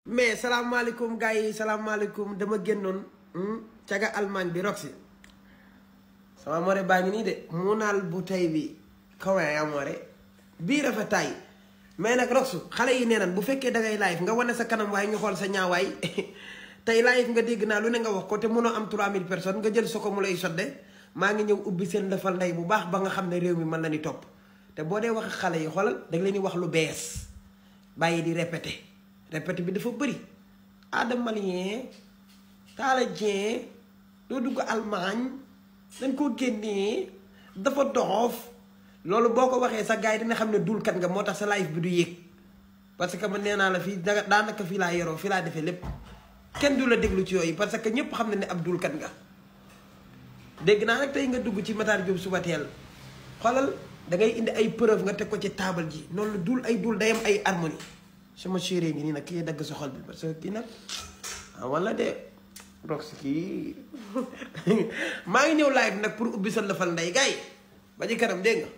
mais salaamaaleykum gars yi salaamaaleykum dama génnoon caga Allemagne bi Roxy sama more baa ngi nii de mu naal bu tey bi kawaay amoore bii rafetaay mais nag Roxy xale yi nee nan bu fekkee dangay live nga wane sa kanam waaye ñu xool sa ñaawaay tey live nga dégg naa lu ne nga wax ko te mënoo am 3000 personnes nga jël soko mu lay sodde maa ngi ñëw ubbi seen defal ndey bu baax ba nga xam ne réew mi mën na ni topp te boo dee wax xale yi xoolal da nga leen di wax lu bees bàyyi di répété bi dafa bëri Adam Malien Talla Dieng doo dugg Allemagne dañ koo génnee dafa doxoof loolu boo ko waxee sa gars yi dina xam ne dulkat nga moo tax sa live bi du yéeg parce que man nee naa la fii daanaka fii laa yoroo fii laa defee lépp kenn du la déglu ci yooyu parce que ñëpp xam ne ne ab dulkat nga dégg naa nag tey nga dugg ci Matar Diop suba teel xoolal da ngay indi ay preuve nga teg ko ci taabal ji noonu la dul ay dul day am ay harmonie sama chérie ngi nii nag kii dagg sa xol bi parce que kii nag wala de Roxy kii maa ngi ñëw live nag pour ubbi sa lëfal ndey gars yi ba ci kanam dégg nga